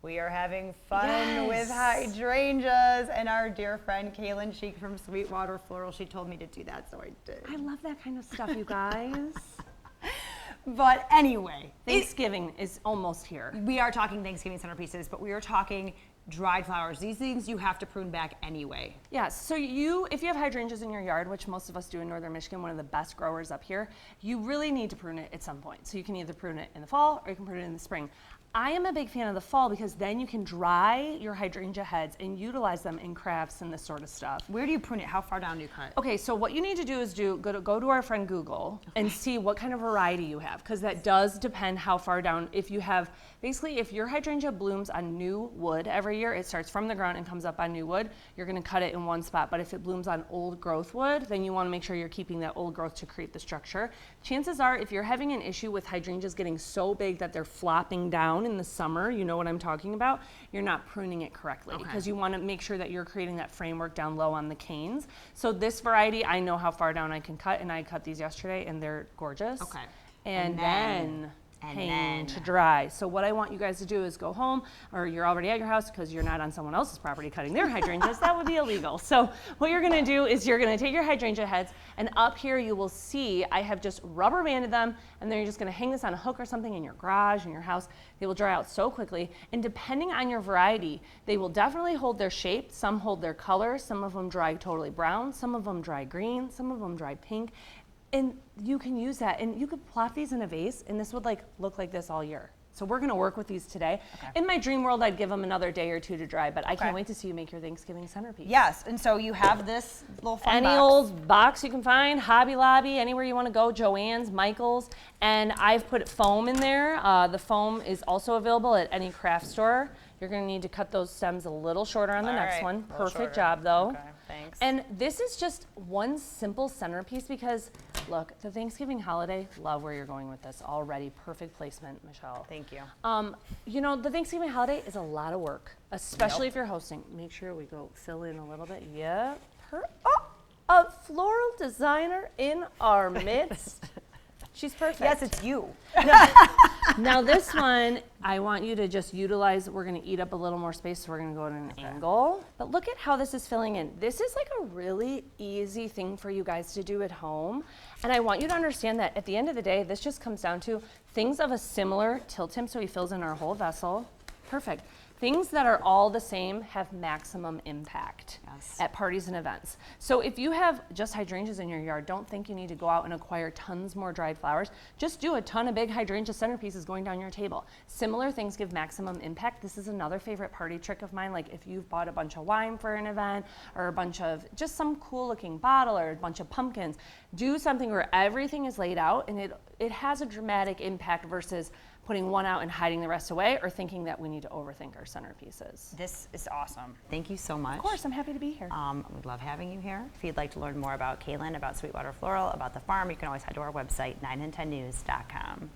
We are having fun Yes. with hydrangeas, and our dear friend Kalin Sheick from Sweetwater Floral, she told me to do that, so I did. I love that kind of stuff, you guys. But anyway, Thanksgiving is almost here. we are talking Thanksgiving centerpieces, but we are talking dried flowers. These things you have to prune back anyway. Yeah, so if you have hydrangeas in your yard, which most of us do in northern Michigan, one of the best growers up here, you really need to prune it at some point. So you can either prune it in the fall or you can prune it in the spring. I am a big fan of the fall because then you can dry your hydrangea heads and utilize them in crafts and this sort of stuff. Where do you prune it? How far down do you cut? Okay, so what you need to do is go to our friend Google and see what kind of variety you have, because that does depend how far down. If you have, basically, if your hydrangea blooms on new wood every year, it starts from the ground and comes up on new wood, you're gonna cut it in one spot. But if it blooms on old growth wood, then you wanna make sure you're keeping that old growth to create the structure. Chances are, if you're having an issue with hydrangeas getting so big that they're flopping down in the summer, you know what I'm talking about, you're not pruning it correctly, because you want to make sure that you're creating that framework down low on the canes. So this variety, I know how far down I can cut, and I cut these yesterday and they're gorgeous. Okay. And then hang to dry. So what I want you guys to do is go home, or you're already at your house because you're not on someone else's property cutting their hydrangeas. That would be illegal. So what you're gonna do is you're gonna take your hydrangea heads, and up here you will see I have just rubber banded them, and then you're just gonna hang this on a hook or something in your garage, in your house. They will dry out so quickly, and depending on your variety, they will definitely hold their shape. Some hold their color, some of them dry totally brown, some of them dry green, some of them dry pink. And you can use that, and you could plop these in a vase, and this would look like this all year. So we're gonna work with these today. Okay. In my dream world, I'd give them another day or two to dry, but I can't wait to see you make your Thanksgiving centerpiece. Yes, and so you have this little fun Any box. old box you can find, Hobby Lobby, anywhere you wanna go, Joann's, Michael's, and I've put foam in there. The foam is also available at any craft store. You're gonna need to cut those stems a little shorter on the All next right, one. a little Perfect shorter. job though. Okay, thanks. And this is just one simple centerpiece because, look, the Thanksgiving holiday, love where you're going with this already. Perfect placement, Michelle. Thank you. You know, the Thanksgiving holiday is a lot of work, especially if you're hosting. Make sure we go fill in a little bit. Yeah. A floral designer in our midst. She's perfect. Yes, it's you. Now this one, I want you to just utilize, we're gonna eat up a little more space, so we're gonna go at an angle. But look at how this is filling in. This is like a really easy thing for you guys to do at home. And I want you to understand that at the end of the day, this just comes down to things of a similar tilt him so he fills in our whole vessel. Perfect. Things that are all the same have maximum impact at parties and events. So if you have just hydrangeas in your yard, don't think you need to go out and acquire tons more dried flowers. Just do a ton of big hydrangea centerpieces going down your table. Similar things give maximum impact. This is another favorite party trick of mine. Like if you've bought a bunch of wine for an event, or a bunch of just some cool looking bottle, or a bunch of pumpkins, do something where everything is laid out and it has a dramatic impact versus putting one out and hiding the rest away, or thinking that we need to overthink our centerpieces. This is awesome. Thank you so much. Of course, I'm happy to be here. We love having you here. If you'd like to learn more about Kalin, about Sweetwater Floral, about the farm, you can always head to our website, 9and10news.com.